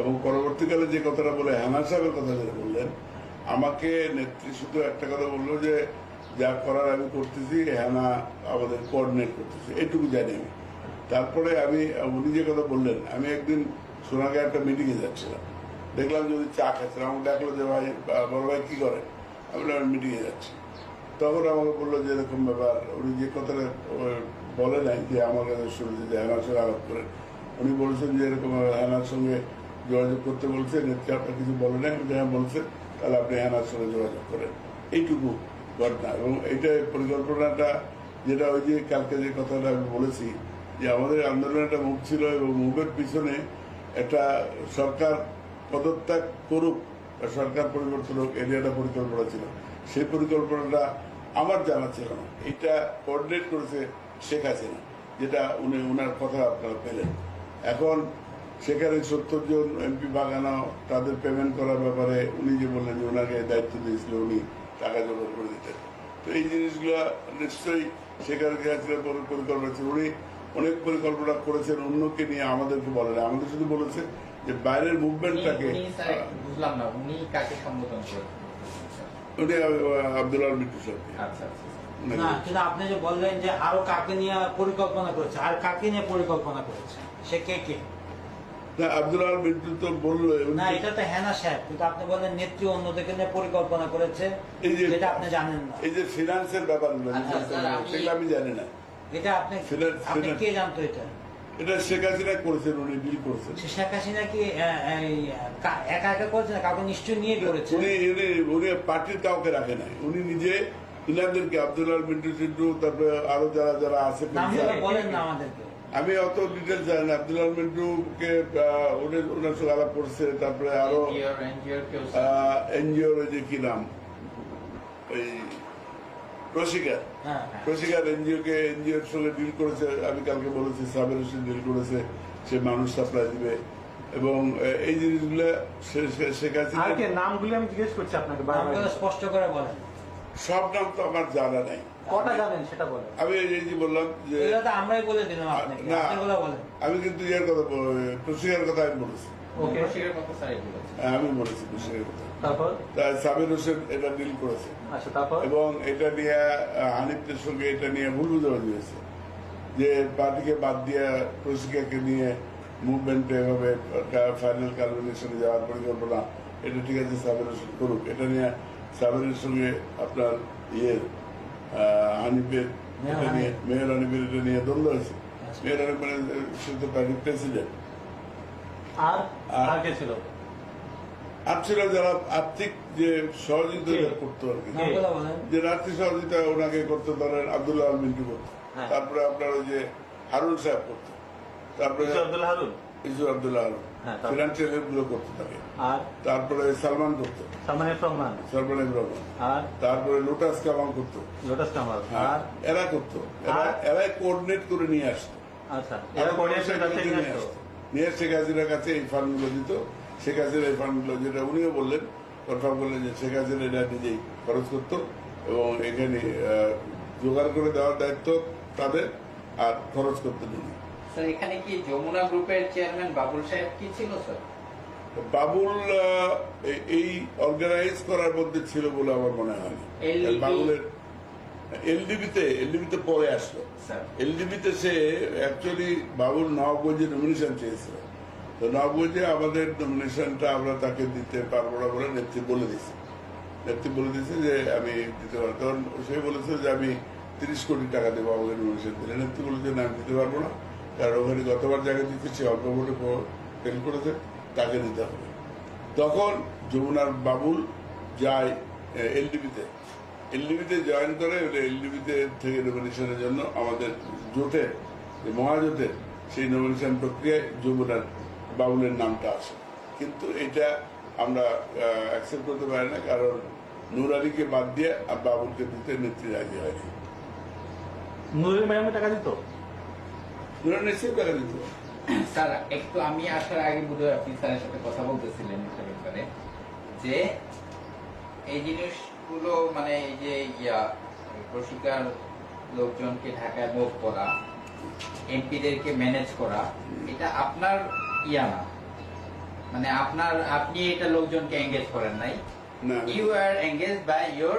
এবং পরবর্তীকালে যে কথাটা বলে হেনা সাহেবের কথা যেটা বললেন, আমাকে নেত্রী শুধু একটা কথা বললো যে যা করার আমি করতেছি, হেনা আমাদের কোঅর্ডিনেট করতেছি, এইটুকু জানি আমি। তারপরে উনি যে কথা বললেন, আমি একদিন সোনাগাঁয়ে একটা মিটিংয়ে যাচ্ছিলাম, দেখলাম যে উনি চা খাচ্ছিলাম, আমাকে ডাকলো যে ভাই বড় ভাই কি করেন, আমি মিটিংয়ে যাচ্ছি। তখন আমাকে বললো যে এরকম ব্যাপার, উনি যে কথাটা বলে নাই যে আমার কাছে শুনেছে যে হেনার সঙ্গে আলাপ করেন, উনি বলছেন যে এরকম হেনার সঙ্গে যোগাযোগ করতে বলছে, নেত্রী আপনার কিছু বলে নাই, হ্যাঁ বলছে, তাহলে আপনি হেনার সঙ্গে যোগাযোগ করেন, এইটুকু ঘটনা। এবং এইটা পরিকল্পনাটা যেটা ওই যে কালকে যে কথাটা আমি বলেছি যে আমাদের আন্দোলনের একটা মুখ ছিল এবং মুখের পিছনে একটা সরকার পদত্যাগ করুক, সরকার পরিবর্তন হোক, এর একটা পরিকল্পনা ছিল। সেই পরিকল্পনাটা আমার জানা ছিল না, এটা কোঅর্ডিনেট করেছে শেখ হাসিনা, যেটা উনি ওনার কথা আপনারা পেলেন। এখন সেখানে 70 জন এমপি বাগানো, তাদের পেমেন্ট করার ব্যাপারে উনি যে বললেন যে ওনাকে দায়িত্ব দিয়েছিল, উনি টাকা জোগাড় করে দিতেন। তো এই জিনিসগুলো নিশ্চয়ই সেখানে পরিকল্পনা ছিল। উনি অনেক পরিকল্পনা করেছেন অন্যকে নিয়ে, আমাদেরকে বলেন, আমাদের শুধু বলেছে যে বাইরের মুভমেন্টটাকে। বুঝলাম না উনি কাকে সম্বোধন করেন? উনি আব্দুল আল মিন্টু সাহেবকে। আচ্ছা আচ্ছা। না, কিন্তু আপনি যে বললেন যে আরো কাকে নিয়ে পরিকল্পনা করেছে, আর কাকে নিয়ে পরিকল্পনা করেছে, সে কে কে? না, আব্দুল আল মিন্টু তো বললো না, এটা তো হেনা সাহেব, কিন্তু আপনি বললেন নেত্রী অন্যদেরকে নিয়ে পরিকল্পনা করেছে, যেটা আপনি জানেন না। এই যে ফিনান্সের ব্যাপারগুলো সেগুলো আমি জানি না। এটা আপনি কে জানতো? এটা শেখ হাসিনা করেছেন, উনি ডিল করেছেন। শেখ হাসিনা কি একা একা করেছেন? কাউকে নিশ্চয় নিয়ে করেছেন। উনি পার্টির কাউকে রাখে নাই, উনি নিজে ইনাদেরকে আব্দুল আল মিন্টু সিন্টু, তারপরে আরো যারা যারা আছে বলেন না আমাদেরকে। আমি অত ডিটেলস জানি না। আব্দুল আল মিন্টুকে ওনার সঙ্গে আলাপ করছে, তারপরে আরো এনজিওর ওই যে কি নাম, ওই প্রশিকার এনজিওর সঙ্গে ডিল করেছে। আমি কালকে বলেছি সাবের হোসেন ডিল করেছে, সে মানুষ সাপ্লাই দিবে। এবং এই জিনিসগুলো শেখ হাসিনা নামগুলো আমি জিজ্ঞেস করছি আপনাকে, স্পষ্ট করে বলেন। সব নাম তো আমার জানা নাই, কটা জানেন সেটা বলেন। আমি এই যে বললাম যে আমরাই বলে দিলাম আপনাকে, আমি কিন্তু ইয়ের কথা, প্রশিকার কথা আমি বলেছি, আমি বলেছি প্রশিকার কথা। তারপর সাবির হোসেন এটা ডিল করেছে। আচ্ছা, তারপর এবং এটা নিয়ে হানিফের সঙ্গে এটা নিয়ে ভুল বুঝাবুঝি হয়েছে যে পার্টিকে বাদ দিয়ে প্রশিকাকে নিয়ে মুভমেন্টে এভাবে ফাইনাল কালমিনেশনে যাওয়ার পরিকল্পনা, এটা ঠিক আছে সাবির হোসেন করুক। এটা নিয়ে সাবিরের সঙ্গে আপনার হানিফের এটা নিয়ে, মেয়র হানিফের এটা নিয়ে দ্বন্দ্ব হয়েছে। মেয়র হানিফ মানে সে তো পার্টির প্রেসিডেন্ট। আর কে ছিল? আর ছিল যারা আর্থিক যে সহযোগিতা করতো আর কি, যে আর্থিক সহযোগিতা ওনাকে করতে পারেন, আব্দুল্লাহ আল মিন্টু করতো। তারপরে আপনার ওই যে হারুন সাহেব করতো, তারপরে আব্দুল্লাহ হারুন ফিনান্সিয়াল হেল্প গুলো করতে থাকে। তারপরে সালমান করতো, সালমান রহমান। তারপরে লোটাস কামাল করতো, এরা করতো, এরাই কোঅর্ডিনেট করে নিয়ে আসতো। নিয়ে শেখ হাসিনার কাছে এই ফান্ড গুলো দিত। শেখ হাসিনা এই ফান্ড গুলো, যেটা উনিও বললেন, কনফার্ম করলেন যে শেখ হাসিনা এটা নিজেই খরচ করতো এবং এখানে জোগাড় করে দেওয়ার দায়িত্ব তাদের, আর খরচ করতে উনি। স্যার, এখানে কি যমুনা গ্রুপের চেয়ারম্যান বাবুল সাহেব কি ছিল স্যার? বাবুল এই অর্গানাইজ করার মধ্যে ছিল বলে আমার মনে হয় না। বাবুলের এলডিবিতে পরে আসলো। এলডিবিতে সে অ্যাকচুয়ালি বাবুল নবাবগঞ্জে নমিনেশন চেয়েছিল, তো নবাবগঞ্জে আমাদের নমিনেশনটা আমরা তাকে দিতে পারবো না বলে নেত্রী বলে দিয়েছে যে আমি দিতে পারবো। তখন সে বলেছে যে আমি 30 কোটি টাকা দেবো আমাকে নমিনেশন দিলে। নেত্রী বলেছে না, আমি দিতে পারবো না, কারণ ওখানে গতবার জায়গায় দিতে সে অল্প ভোটে ফেল করেছে, তাকে দিতে হবে। তখন যমুনার বাবুল যায় এলডিবিতে জয়েন করে। এলডিবিতে থেকে নমিনেশনের জন্য আমাদের জোটের, মহাজোটের সেই নমিনেশন প্রক্রিয়ায় যমুনার বাবুলের নামটা আসে। কিন্তু এটা আমরা অ্যাকসেপ্ট করতে পারি না, কারণ নূর আলীকে বাদ দিয়ে আর বাবুলকে দিতে নেত্রী রাজি হয়নি। নুরুল ম্যাডাম টাকা দিত? নুর নিশ্চয়ই টাকা দিত। স্যার, একটু আমি আসার আগে বোধহয় আপনি স্যারের সাথে কথা বলতেছিলেন একটা ব্যাপারে, যে এই জিনিসগুলো মানে এই যে প্রশিকার লোকজনকে ঢাকায় মুভ করা, এমপিদেরকে ম্যানেজ করা, এটা আপনার না, মানে আপনি এটা লোকজনকে এঙ্গেজ করেন নাই, না you are engage by your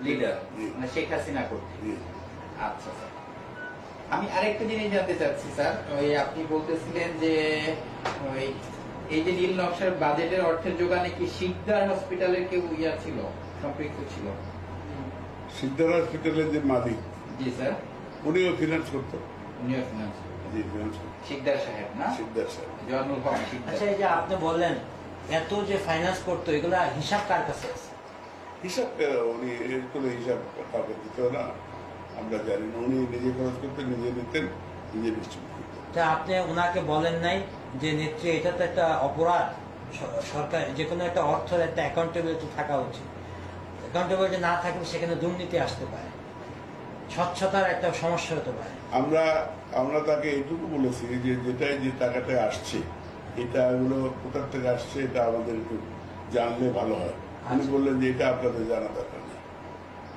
leader, জি। মানে শেখ হাসিনা কর্তৃক। জি। আচ্ছা স্যার, আমি আরেকটা জিনিস জানতে চাচ্ছি স্যার, ওই আপনি বলতেছিলেন যে ওই এই যে নীল নকশার বাজেটের অর্থের যোগানে কি শিকদার হসপিটালের কেউ ছিল, সম্পৃক্ত ছিল? সিদ্ধার হসপিটালের যে মালিক, জি স্যার, উনিও ফিনান্স করতো। উনিও ফিনান্স, জি, ফিনান্স করতো শিকদার সাহেব না, সিদ্ধার সাহেব। জয়নুল হক শিকদার। আচ্ছা, এই যে আপনি বললেন এত যে ফাইন্যান্স করতো, এগুলা হিসাব কার কাছে আছে? হিসাব উনি এগুলো হিসাব কাউকে দিত না, আমরা জানি না। উনি নিজে খরচ করতেন, নিজে নিতেন, নিজে ডিস্ট্রিবিউট করতেন। তা আপনি ওনাকে বলেন নাই যে নেত্রী, এটা তো একটা অপরাধ, সরকার যে কোনো একটা অর্থের একটা অ্যাকাউন্টেবিলিটি থাকা উচিত, অ্যাকাউন্টেবিলিটি না থাকলে সেখানে দুর্নীতি আসতে পারে, স্বচ্ছতার একটা সমস্যা হতে পারে। আমরা তাকে এইটুকু বলেছি যে যেটাই যে টাকাটা আসছে, এটাগুলো কোথার থেকে আসছে এটা আমাদের একটু জানলে ভালো হয়। উনি আচ্ছা। বললেন যে এটা আপনাদের জানা দরকার নেই।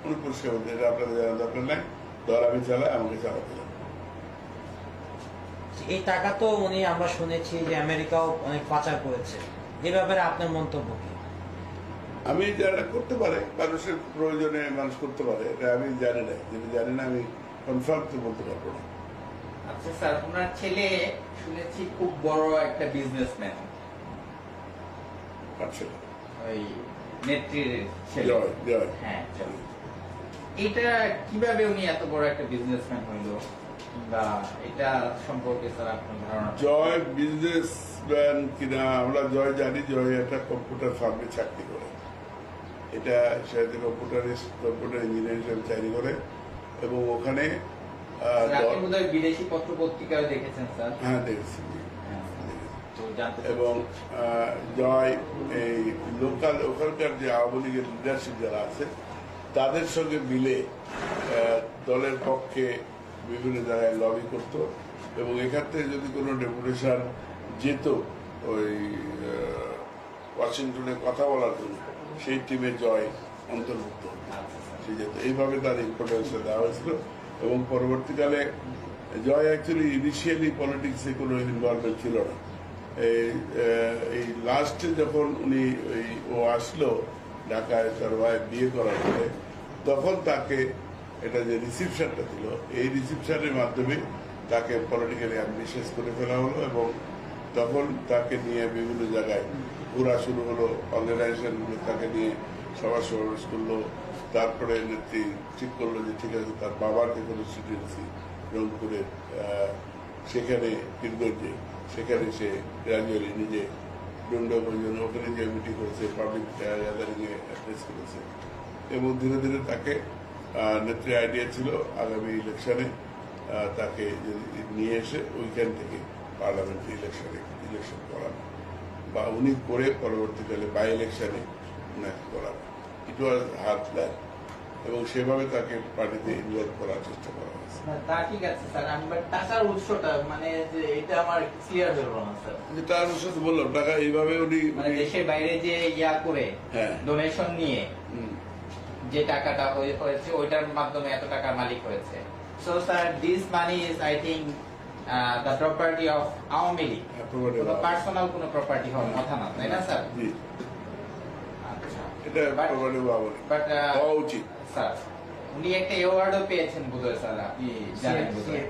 উনি পরিষ্কার বলতেন এটা আপনাদের জানা দরকার নেই, দল আমি চালাই, আমাকে চালাতে হবে। এই টাকা তো উনি, আমরা শুনেছি যে আমেরিকাও অনেক পাচার করেছে, এই ব্যাপারে আপনার মন্তব্য কি? আমি যারা করতে পারে, মানুষের প্রয়োজনে মানুষ করতে পারে, এটা আমি জানি না। যেটা জানি না আমি কনফার্ম তো বলতে পারবো না। আচ্ছা স্যার, ওনার ছেলে শুনেছি খুব বড় একটা বিজনেসম্যান, আচ্ছা, ওই নেত্রীর ছেলে। জয় জয়। হ্যাঁ, জয়। এটা কিভাবে উনি এত বড় একটা বিজনেসম্যান হইলো, কিংবা এটা সম্পর্কে স্যার আপনার ধারণা? জয় বিজনেসম্যান কিনা আমরা জয় জানি, জয় একটা কম্পিউটার ফার্মে চাকরি করে। এটা সে কম্পিউটার ইঞ্জিনিয়ার হিসেবে চাকরি করে এবং ওখানে আপনি বোধহয় বিদেশি পত্র পত্রিকায় দেখেছেন স্যার। হ্যাঁ দেখেছি। হ্যাঁ, তো জানতে এবং জয় এই লোকাল ওখানকার যে আওয়ামী লীগের লিডারশিপ যারা আছে তাদের সঙ্গে মিলে দলের পক্ষে বিভিন্ন জায়গায় লবি করত এবং এখান থেকে যদি কোনো ডেপুটেশন যেত ওই ওয়াশিংটনে কথা বলার জন্য, সেই টিমে জয় অন্তর্ভুক্ত হতো। আচ্ছা স্যার। সে যেত। এইভাবে তার ইম্পর্টেন্সটা দেওয়া হয়েছিল এবং পরবর্তীকালে জয় অ্যাকচুয়ালি ইনিশিয়ালি পলিটিক্সে কোনো ইনভলভমেন্ট ছিল না। এই লাস্টে যখন ও আসলো ঢাকায় তার ভাই বিয়ে করার পরে, তখন তাকে এটা যে রিসিপশনটা ছিল, এই রিসিপশনের মাধ্যমে তাকে পলিটিক্যালি অ্যাম্বিশিয়াস করে ফেলা হলো এবং তখন তাকে নিয়ে বিভিন্ন জায়গায় ঘোরা শুরু হলো। অর্গানাইজেশনগুলো তাকে নিয়ে সভা সমাবেশ করলো। তারপরে নেত্রী ঠিক করলো যে ঠিক আছে, তার বাবার যে কনস্টিটিউয়েন্সি রংপুরে, সেখানে পীরগঞ্জে, সেখানে সে গ্রাজুয়ালি নিজে ডন্ডভঞ্জন ওখানে যে মিটিং করেছে, পাবলিক গ্যাদারিংয়ে অ্যাড্রেস করেছে এবং ধীরে ধীরে তাকে নেত্রী আইডিয়া ছিল আগামী ইলেকশনে তাকে নিয়ে এসে ওইখান থেকে পার্লামেন্টারি ইলেকশন করানো বা উনি করে পরবর্তীকালে বাই ইলেকশনে ওনাকে করানো। ইট ওয়াজ হার প্ল্যান এবং সেভাবে তাকে পার্টিতে ইনভলভ করার চেষ্টা করা হয়েছে। না, তা ঠিক আছে স্যার, আমি বাট টাকার উৎসটা মানে যে এটা আমার ক্লিয়ার হলো না স্যার। তার সাথে বললাম টাকা এইভাবে উনি মানে দেশের বাইরে যে ইয়া করে হ্যাঁ। ডোনেশন নিয়ে হুম, যে টাকাটা হয়েছে ওইটার মাধ্যমে এত টাকার মালিক হয়েছে। So sir, this money is I think the property of Awami League, property of- personal কোনো প্রপার্টি হওয়ার কথা না, তাই না স্যার? জি, আচ্ছা, এটা But- প্রপার্টি বাবু বাট হওয়া উচিত। স্যার, উনি একটা অ্যাওয়ার্ডও পেয়েছেন বোধহয় স্যার, আপনি জানেন বোধহয়।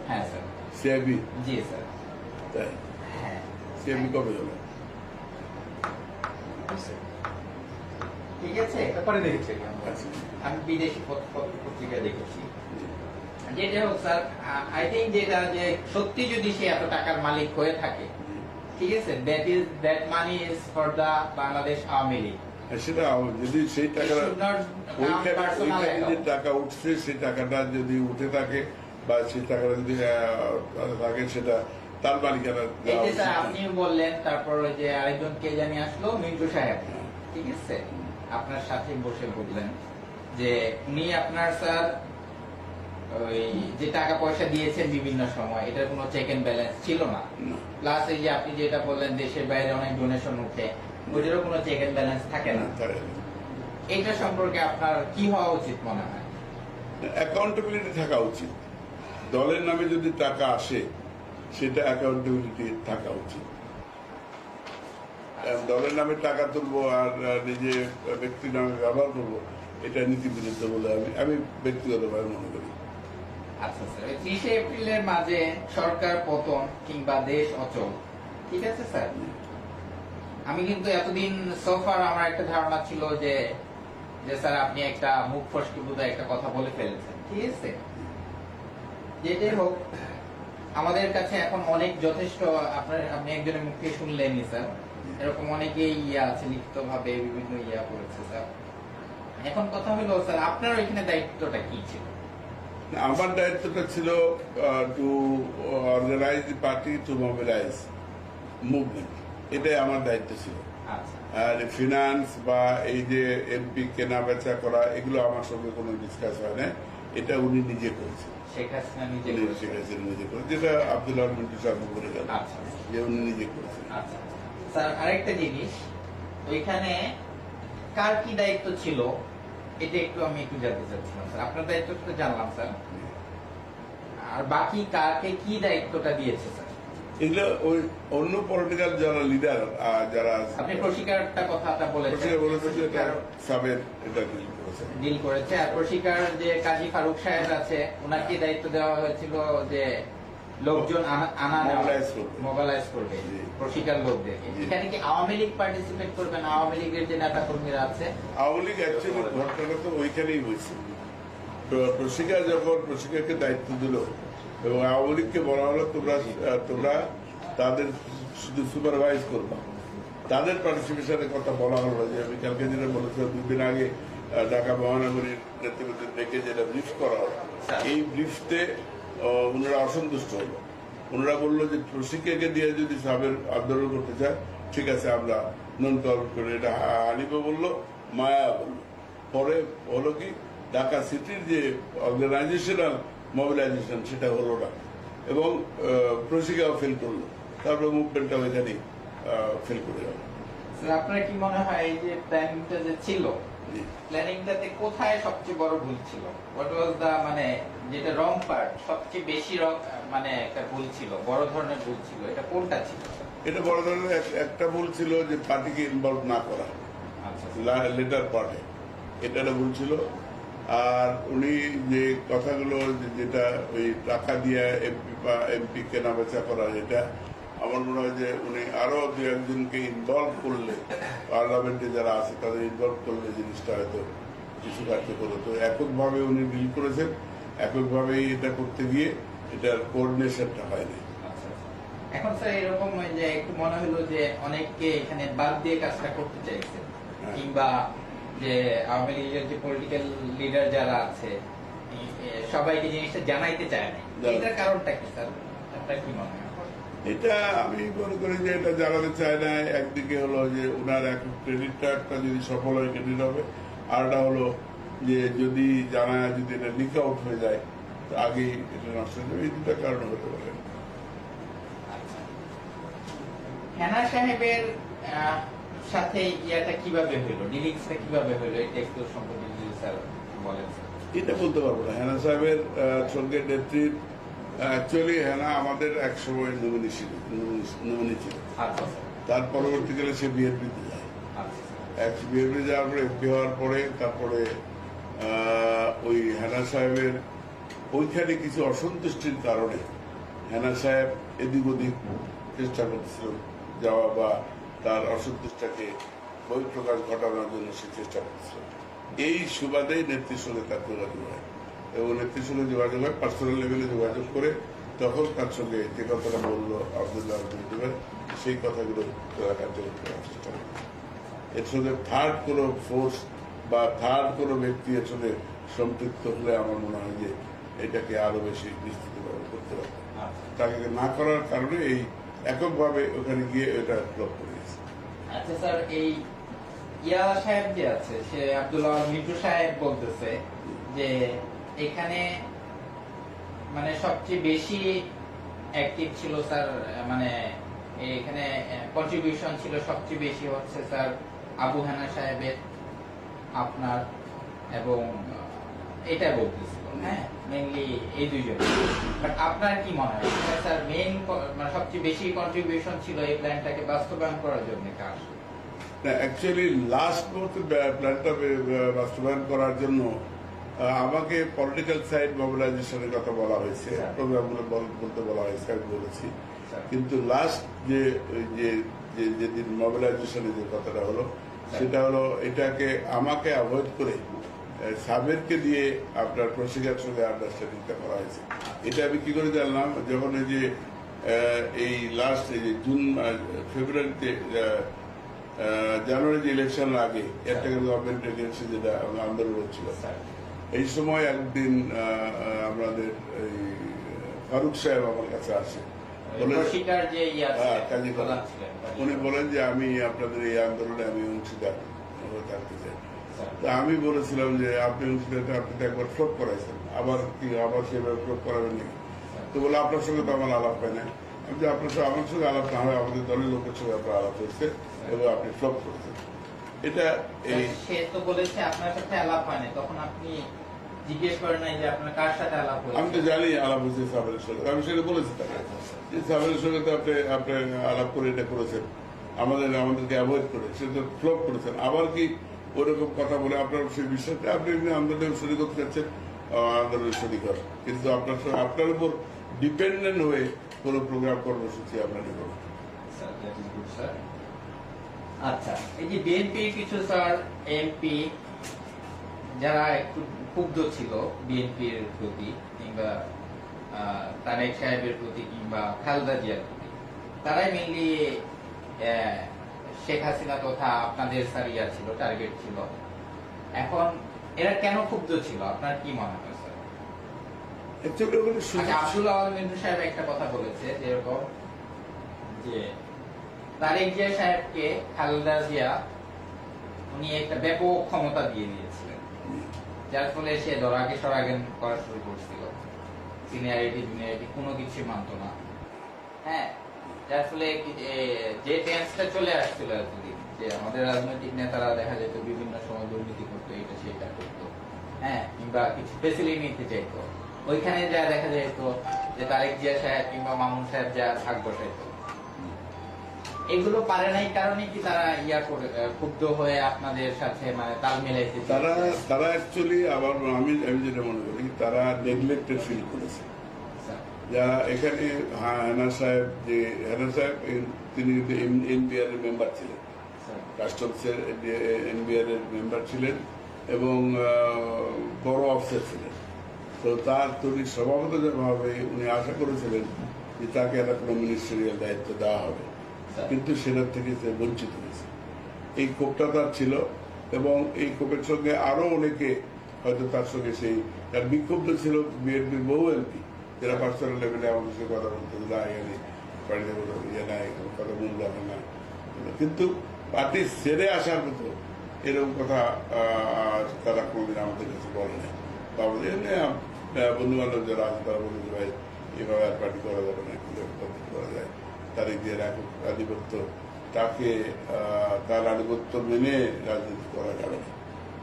হ্যাঁ স্যার। সিআইবি জি স্যার। তাই হ্যাঁ, সিআইবি কবে হলো? ঠিক আছে। ব্যাপারে দেখেছি আমরা। আচ্ছা, আমি বিদেশি পত্রিকায় দেখেছি। জি। যেটা হোক স্যার, আই থিঙ্ক যেটা যে সত্যি যদি সে এত টাকার মালিক হয়ে থাকে, ঠিক আছে, that money is for the Bangladesh Awami League. আর সেটা যদি সেই টাকাটা It should not count personal ওইখানে যে account. টাকা উঠছে সেই টাকাটা যদি উঠে থাকে বা সেই টাকাটা যদি থাকে সেটা তার মালিকানা এই দেওয়া যে উচিত স্যার না। আপনি বললেন, তারপর ওই যে আরেকজন কে জানি আসলো, মিন্টু সাহেব, ঠিক আছে, আপনার সাথে বসে বললেন যে উনি আপনার স্যার ওই যে টাকা পয়সা দিয়েছেন বিভিন্ন সময়, এটার কোনো চেক এন্ড ব্যালেন্স ছিল না। না, প্লাস এই যে আপনি যেটা বললেন দেশের বাইরে অনেক ডোনেশন উঠে, ওইটারও কোনো চেক এন্ড ব্যালেন্স থাকে না। থাকে না। এটা সম্পর্কে আপনার কি হওয়া উচিত মনে হয়? অ্যাকাউন্টেবিলিটি থাকা উচিত। দলের নামে যদি টাকা আসে সেটা অ্যাকাউন্টেবিলিটি থাকা উচিত। দলের নামে টাকা তুলবো আর নিজে ব্যক্তির নামে ব্যবহার করবো, এটা নীতি বিরুদ্ধ বলে আমি ব্যক্তিগতভাবে মনে করি। আচ্ছা স্যার, 30 এপ্রিলের মাঝে সরকার পতন কিংবা দেশ অচল, ঠিক আছে স্যার। আমি কিন্তু এতদিন সোফার আমার একটা ধারণা ছিল যে যে স্যার আপনি একটা মুখ ফসকে বোধহয় একটা কথা বলে ফেলেছেন, ঠিক আছে। যেটাই হোক, আমাদের কাছে এখন অনেক যথেষ্ট, আপনি একজনের মুখ থেকে শুনলেনই স্যার, এরকম অনেকেই আছে লিখিত ভাবে বিভিন্ন করেছে স্যার। এখন কথা হলো স্যার, আপনার ওইখানে দায়িত্বটা কি ছিল? আমার দায়িত্বটা ছিল to organise the party, to mobilise movement, এটাই আমার দায়িত্ব ছিল। আচ্ছা আর ফিনান্স বা এই যে এমপি কেনা বেচা করা, এগুলো আমার সঙ্গে কোনো ডিসকাস হয় না, এটা উনি নিজে করেছেন। শেখ হাসিনা নিজে উনি করেছে। শেখ হাসিনা নিজে করেছেন, যেটা আব্দুল্লাহ মিন্টু সাহেব করে গেল, আচ্ছা যে উনি নিজে করেছেন। আচ্ছা স্যার, আরেকটা জিনিস, ওইখানে কার কি দায়িত্ব ছিল এটা আমি একটু জানতে চাচ্ছিলাম স্যার। আপনার দায়িত্বটা তো জানলাম স্যার, আর বাকি কাকে কি দায়িত্বটা দিয়েছে স্যার? এগুলো ওই অন্য পলিটিক্যাল যারা লিডার, যারা আপনি প্রশিকারটা কথাটা বলেছেন, বলেছেন যে এটা সাবের এটা ডিল করেছে। ডিল করেছে। আর প্রশিকার যে কাজী ফারুক সাহেব আছে, ওনাকে দায়িত্ব দেওয়া হয়েছিল যে লোকজন মোবাইলাইজ করবে জি। প্রশিকার লোকদেরকে। জি। এখানে কি আওয়ামী লীগ পার্টিসিপেট করবেন? আওয়ামী লীগের যে নেতা কর্মীরা আছে, আওয়ামী লীগ অ্যাকচুয়ালি ঘটনাটা তো ওইখানেই হয়েছে। তো প্রশিকাকে দায়িত্ব দিল এবং আওয়ামী লীগকে বলা হলো তোমরা তাদের শুধু সুপারভাইজ করবা, তাদের পার্টিসিপেশনের কথা বলা হলো। যে আমি কালকে যেটা বলেছিলাম, 2 দিন আগে ঢাকা মহানগরীর নেতৃত্ব ডেকে যেটা ব্রিফ করা হলো, এই ব্রিফতে ওনারা অসন্তুষ্ট হলো। ওনারা বললো যে প্রশিকাকে দিয়ে যদি সাবের আন্দোলন করতে চায়, ঠিক আছে আমরা নন কভার করে। এটা হানিফা বললো, মায়া বললো। পরে হলো কি, ঢাকা সিটির যে অর্গানাইজেশনাল মোবিলাইজেশন, সেটা হলো না এবং প্রশিকাও ফেল করলো। তারপরে মুভমেন্টটা ওইখানেই ফেল করে গেল। স্যার আপনার কি মনে হয় এই যে প্ল্যানিংটা যে ছিল, জি। প্ল্যানিংটাতে কোথায় সবচেয়ে বড় ভুল ছিল? হোয়াট ওয়াজ দা, মানে যেটা রং পার্ট, সবচেয়ে বেশি মানে একটা ভুল ছিল, বড় ধরনের ভুল ছিল, এটা কোনটা ছিল? এটা বড় ধরনের একটা ভুল ছিল যে পার্টিকে ইনভলভ না করা আচ্ছা লেটার পার্টে, এটা একটা ভুল ছিল। আর উনি যে কথাগুলো যেটা ওই টাকা দিয়ে এমপি কেনা বেচা করা, এটা আমার মনে হয় যে উনি আরো 2-1জনকে ইনভলভ করলে, পার্লামেন্টে যারা আছে তাদের ইনভলভ করলে জিনিসটা হয়তো কিছু কার্যকর হতো। এককভাবে উনি ডিল করেছেন, এককভাবেই এটা করতে গিয়ে এটার কোঅর্ডিনেশনটা হয়নি। আচ্ছা। এখন স্যার এরকম যে একটু মনে হলো যে অনেককে এখানে বাদ দিয়ে কাজটা করতে চাইছে, হ্যাঁ। কিংবা যে আওয়ামী লীগের যে পলিটিক্যাল লিডার যারা আছে সবাইকে জিনিসটা জানাইতে চায় না। এটার কারণটা কি স্যার, আপনার কি মনে হয়? এটা আমি মনে করি যে এটা জানাতে চায় না। একদিকে হলো যে ওনার এক ক্রেডিটটা যদি সফল হয় ক্রেডিট হবে, আরটা হলো যে যদি জানায় যদি এটা লিক আউট হয়ে যায় তো আগেই এটা নষ্ট হয়ে যাবে। এই দুটা কারণ হতে পারে। আচ্ছা। হেনা সাহেবের সাথে ইয়াটা কিভাবে হইলো, ডিলিংসটা কিভাবে হইলো, এটা একটু সম্পর্কে যদি স্যার বলেন। এটা বলতে পারবো না। হেনা সাহেবের সঙ্গে নেত্রীর অ্যাকচুয়ালি হেনা আমাদের এক সময় নমিনি ছিল। আচ্ছা তার পরবর্তীকালে সে বিএনপিতে যায়। আচ্ছা বিএনপি যাওয়ার পরে এমপি হওয়ার পরে তারপরে ওই হেনা সাহেবের ওইখানে কিছু অসন্তুষ্টির কারণে হেনা সাহেব এদিক ওদিক চেষ্টা করতেছিল যাওয়া বা তার অসন্তুষ্টটাকে বহিঃপ্রকাশ ঘটানোর জন্য সে চেষ্টা করতেছিল। এই সুবাদেই নেত্রীর সঙ্গে তার যোগাযোগ হয় এবং নেত্রীর সঙ্গে যোগাযোগ হয় পার্সোনাল লেভেলে যোগাযোগ করে তখন তার সঙ্গে যে কথাটা বললো আব্দুল্লাহ সেই কথাগুলো তারা কার্যকর করার চেষ্টা করে। এর সঙ্গে থার্ড কোনো ফোর্স বা থার্ড কোনো ব্যক্তি এর সঙ্গে সম্পৃক্ত হলে আমার মনে হয় যে এটাকে আরো বেশি নিশ্চিতভাবে করতে পারবে। তাকে না করার কারণে এই এককভাবে ওখানে গিয়ে এটা ব্লক করে গেছে। আচ্ছা স্যার, এই ইয়া সাহেব যে আছে, সে আব্দুল্লাহ মিন্টু সাহেব বলতেছে যে এখানে মানে সবচেয়ে বেশি অ্যাক্টিভ ছিল স্যার, মানে এখানে কন্ট্রিবিউশন ছিল সবচেয়ে বেশি হচ্ছে স্যার আবু হেনা সাহেবের, আপনার এবং এটা বলতেছিল, হ্যাঁ মেইনলি এই দুইজন। বাট আপনার কি মনে হয় স্যার, মেইন মানে সবচেয়ে বেশি কন্ট্রিবিউশন ছিল এই প্ল্যানটাকে বাস্তবায়ন করার জন্য কার? না, অ্যাকচুয়ালি লাস্ট মুহূর্তে প্ল্যানটা বাস্তবায়ন করার জন্য আমাকে পলিটিক্যাল সাইড মোবিলাইজেশনের কথা বলা হয়েছে, প্রোগ্রামগুলো বলতে বলা হয়েছে, আমি বলেছি। কিন্তু লাস্ট যেদিন মোবিলাইজেশনের যে কথাটা হলো, সেটা হলো এটাকে আমাকে অ্যাভয়েড করে সাবেরকে দিয়ে আপনার প্রশিকার সঙ্গে আন্ডারস্ট্যান্ডিংটা করা হয়েছে। এটা আমি কি করে জানলাম, যখন এই যে এই লাস্ট এই যে জুন ফেব্রুয়ারিতে জানুয়ারি যে ইলেকশনের আগে ক্যান্টাগার গভর্নমেন্ট এগেন্সি যেটা আন্দোলন হচ্ছিল, এই সময় একদিন আমাদের এই ফারুক সাহেব আমার কাছে আসে, উনি বলেন যে আমি আপনাদের এই আন্দোলনে আমি অংশীদার থাকতে চাই। তা আমি বলেছিলাম যে আপনি অংশীদারটা আপনি তো একবার ফ্লোপ করাইছেন, আবার সেভাবে ফ্লোপ করাবেন নাকি? তো বলে আপনার সঙ্গে তো আমার আলাপ হয় না। আমি যে আপনার সঙ্গে আমার সঙ্গে আলাপ না হয় আমাদের দলের লোকের সঙ্গে আপনার আলাপ হয়েছে এবং আপনি ফ্লপ করেছেন। এটা এই সে তো বলেছে আপনার সাথে আলাপ হয় না, তখন আপনি জিজ্ঞেস করেন নাই যে আপনার কার সাথে আলাপ হয়েছে? আমি তো জানি আলাপ হয়েছে সাবেরের সঙ্গে, আমি সেটা বলেছি তাকে যে সাবেরের সঙ্গে তো আপনি আলাপ করে এটা করেছেন, আমাদেরকে অ্যাভয়েড করে সেটা তো ফ্লপ করেছেন। আবার কি ওরকম কথা বলে আপনার সেই বিষয়টা আপনি আন্দোলনের শরীর করতে চাচ্ছেন, আন্দোলনের শরীর করেন, কিন্তু আপনার উপর ডিপেন্ডেন্ট হয়ে কোনো প্রোগ্রাম কর্মসূচি আমরা নেব। আচ্ছা, এই যে বিএনপির কিছু স্যার এমপি যারা একটু ক্ষুব্ধ ছিল বিএনপির প্রতি কিংবা তারেক সাহেবের প্রতি কিংবা খালেদা জিয়ার প্রতি, তারাই মেনলি শেখ হাসিনা তথা আপনাদের স্যার ছিল, টার্গেট ছিল। এখন এরা কেন ক্ষুব্ধ ছিল আপনার কি মনে হয় স্যার? আব্দুল আওয়াল মিন্টু সাহেব একটা কথা বলেছে, যেরকম যে তারেক জিয়া সাহেবকে খালেদা জিয়া উনি একটা ব্যাপক ক্ষমতা দিয়ে দিয়েছিলেন, যার ফলে সে দরাগে সরাগেন করা শুরু করছিল, সিনিয়রিটি জুনিয়রিটি কোনো কিছু মানত না। হ্যাঁ, যার ফলে যে টেন্সটা চলে আসছিল এতদিন, যে আমাদের রাজনৈতিক নেতারা দেখা যেত বিভিন্ন সময় দুর্নীতি করতো, এটা সেটা করতো, হ্যাঁ, কিংবা কিছু ফেসিলিটি নিতে চাইতো, ওইখানে যা দেখা যেত যে তারেক জিয়া সাহেব কিংবা মামুন সাহেব যা ভাগ বসাইতো, এগুলো পারে নাই কারণে কি তারা ক্ষুব্ধ হয়ে আপনাদের সাথে মানে তাল মিলাইতে? তারা অ্যাকচুয়ালি আবার আমি যেটা মনে করি তারা নেগলেক্টেড ফিল করেছে। যারা এখানে হেনা সাহেব তিনি কিন্তু এনবিআর এর মেম্বার ছিলেন, কাস্টমসের এনবিআর এর মেম্বার ছিলেন এবং বড় অফিসার ছিলেন। তো তিনি স্বভাবতভাবে উনি আশা করেছিলেন যে তাকে একটা কোনো মিনিস্ট্রিয়াল দায়িত্ব দেওয়া হবে, কিন্তু সেটার থেকে সে বঞ্চিত হয়েছে। এই ক্ষোভটা তার ছিল এবং এই ক্ষোভের সঙ্গে আরো অনেকে হয়তো তার সঙ্গে সেই বিক্ষুব্ধ ছিল বিএনপির বহু এমপি, যারা পার্সোনাল লেভেলে আমাদের সঙ্গে কথা বলতে বাড়িতে কথা মূল্য হয় না, কিন্তু পার্টি ছেড়ে আসার মতো এরকম কথা তারা কোনোদিন আমাদের কাছে বলে না। বন্ধু বান্ধব যারা আছে তারা বলে যে ভাই এভাবে আর পার্টি করা যাবে না, করা যায়, তারিখ দিয়ে আধিপত্য তাকে তার আধিপত্য মেনে রাজনীতি করা যাবে না,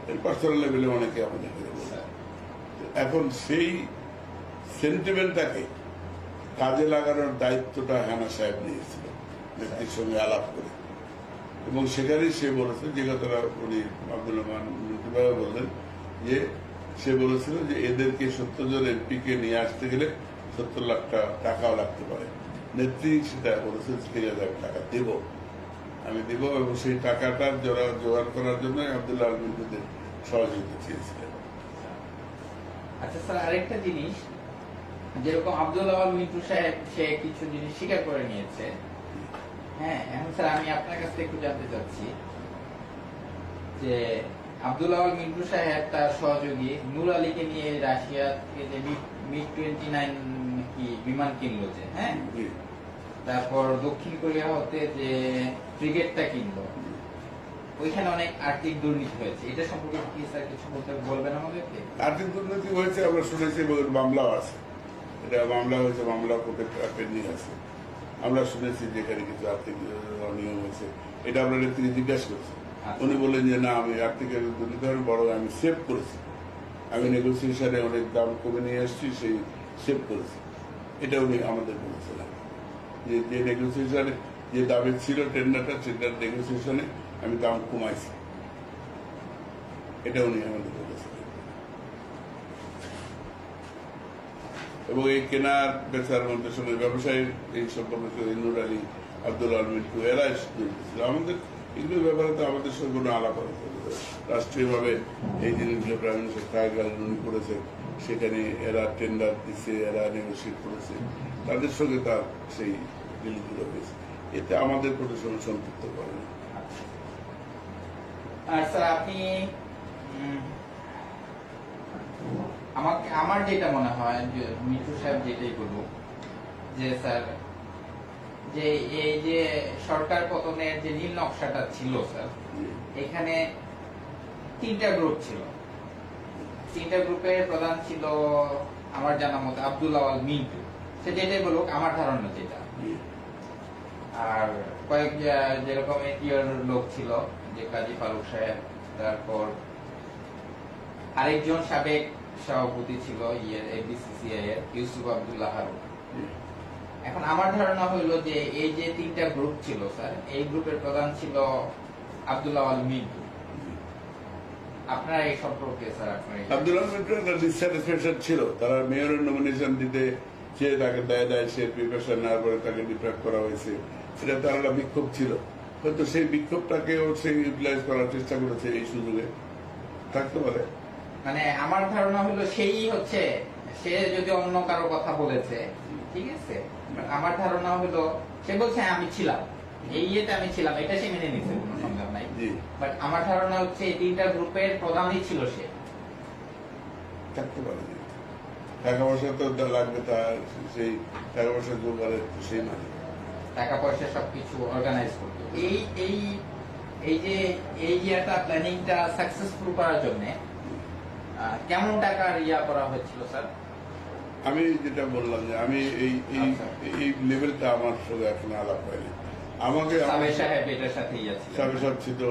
এর পার্সোনাল লেভেলে অনেকে আমাদের বলে। এখন সেই সেন্টিমেন্টটাকে কাজে লাগানোর দায়িত্বটা হেনা সাহেব নিয়েছিল নেত্রীর সঙ্গে আলাপ করে, এবং সেখানেই সে বলেছে যে কথাটা উনি আব্দুল রহমান বললেন যে সে বলেছিল যে এদেরকে 70 জন এমপিকে নিয়ে আসতে গেলে 70 লাখ টাকাও লাগতে পারে। নেত্রী সেটা বলেছে 30,000 টাকা দেব, আমি দেব, এবং সেই টাকাটা জোগাড় করার জন্য আব্দুল্লাহ আলমিনদের সহযোগিতা চেয়েছিলেন। আচ্ছা স্যার, আরেকটা জিনিস, যেরকম আব্দুল আওয়াল মিন্টু সাহেব সে কিছু জিনিস স্বীকার করে নিয়েছে। হ্যাঁ, এখন স্যার আমি আপনার কাছ থেকে একটু জানতে চাচ্ছি যে আব্দুল আওয়াল মিন্টু সাহেব তার সহযোগী নূর আলীকে নিয়ে রাশিয়া থেকে যে MiG-29 কি বিমান কিনলো, যে হ্যাঁ, তারপর দক্ষিণ কোরিয়া হতে যে ফ্রিগেটটা কিনলো, ওইখানে অনেক আর্থিক দুর্নীতি হয়েছে, এটা সম্পর্কে কি স্যার কিছু বলবেন আমাদেরকে? আর্থিক দুর্নীতি হয়েছে আমরা শুনেছি, মামলাও আছে, এটা মামলা হয়েছে, মামলা কোর্টে পেন্ডিং আছে, আমরা শুনেছি যে এখানে কিছু আর্থিক অনিয়ম হয়েছে, এটা আমরা নেত্রী জিজ্ঞাসা করছি। উনি বললেন যে না, আমি আর্থিক দুর্নীতি বড় আমি সেভ করেছি, আমি নেগোসিয়েশনে অনেক দাম কমে নিয়ে এসেছি, সেই সেভ করেছি, এটা উনি আমাদের বলেছিলেন যে নেগোসিয়েশনে যে দামে ছিল টেন্ডারটা টেন্ডার নেগোসিয়েশনে আমি দাম কমাইছি, এটা উনি আমাদের বলেছিলেন। এবং এই কেনার বেচার মধ্যে সময় ব্যবসায়ী এই সম্পর্কে নুর আলী, আব্দুল আল মিন্টু এরা ছিল। আমাদের এগুলোর ব্যাপারে তো আমাদের সঙ্গে কোনো আলাপ হয় রাষ্ট্রীয়ভাবে এই জিনিসগুলো প্রাইম মিনিস্টার ট্রায়াল উনি করেছেন, সেখানে এরা টেন্ডার দিচ্ছে, এরা নেগোসিয়েট করেছে, তাদের সঙ্গে তার সেই ডিলগুলো হয়েছে। এতে আমাদের কোনো সময় সম্পৃক্ত করে না। আর স্যার আপনি আমার যেটা মনে হয় যে মিঠু সাহেব যেটাই বলবো যে স্যার যে এই যে সরকার পতনের যে নীল নকশাটা ছিল স্যার, এখানে 3টা গ্রুপ ছিল। 3টা গ্রুপের প্রধান ছিল আমার জানা মতে আব্দুল আওয়াল মিন্টু, সে যেটাই বলুক আমার ধারণা যেটা। আর কয়েক যেরকম এটিওর লোক ছিল যে কাজী ফারুক সাহেব, তারপর আরেকজন সাবেক সভাপতি ছিল এবিসিসিআই এর ইউসুফ আব্দুল্লাহ হারুন। এখন আমার ধারণা হইল যে এই যে 3টা গ্রুপ ছিল স্যার, এই গ্রুপের প্রধান ছিল আব্দুল আওয়াল মিন্টু। আপনার এই সম্পর্কে স্যার আব্দুল আল মিন্টুর একটা ডিসস্যাটিসফ্যাকশন ছিল, তারা মেয়রের নমিনেশন দিতে চেয়ে তাকে দেয় সে প্রিপারেশন নেওয়ার পরে তাকে ডিপ্রাক্ট করা হয়েছে, এটা তার একটা বিক্ষোভ ছিল। হয়তো সেই বিক্ষোভটাকেও সে ইউটিলাইজ করার চেষ্টা করেছে এই সুযোগে, থাকতে পারে। মানে আমার ধারণা হলো সেই হচ্ছে সে যদি অন্য কারো কথা বলেছে, ঠিক আছে, আমার ধারণা হলো সে বলছে আমি ছিলাম এই ইয়েতে, আমি ছিলাম, এটা সে মেনে নিচ্ছে, কোনো সন্দেহ নাই। বাট আমার ধারণা হচ্ছে এই 3টা গ্রুপের প্রধানই ছিল সে। থাকতে পারে, টাকা পয়সা তো লাগবে, তার সেই টাকা পয়সা জোগাড়ের সেই মানে টাকা পয়সা সবকিছু অর্গানাইজ করতো। এই যে এই ইয়াটা প্ল্যানিংটা সাকসেসফুল করার জন্য কেমন টাকার ইয়া করা হয়েছিল স্যার? আমি যেটা বললাম যে আমি এই লেভেলটা আমার সঙ্গে এখন আলাপ হয়নি। আমাকে সাবেক সাহেব এটার সাথে ইয়া ছিল, সাবেক সাহেব ছিল,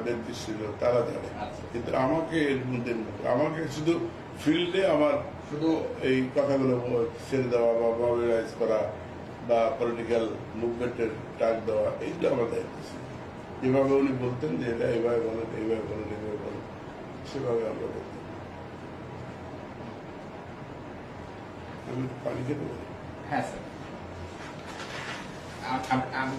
নেতৃত্ব ছিল, তারা জানে। কিন্তু আমাকে এর মধ্যে আমাকে শুধু ফিল্ডে আমার শুধু এই কথাগুলো ছেড়ে দেওয়া বা মবিলাইজ করা বা পলিটিক্যাল মুভমেন্টের ডাক দেওয়া, এইগুলো আমার দায়িত্ব ছিল। যেভাবে উনি বলতেন যে এটা এইভাবে বলেন, এইভাবে বলেন, এইভাবে বলেন, সেভাবে আমরা বলতাম। আমি পানি খেতে পারি? হ্যাঁ স্যার, আমি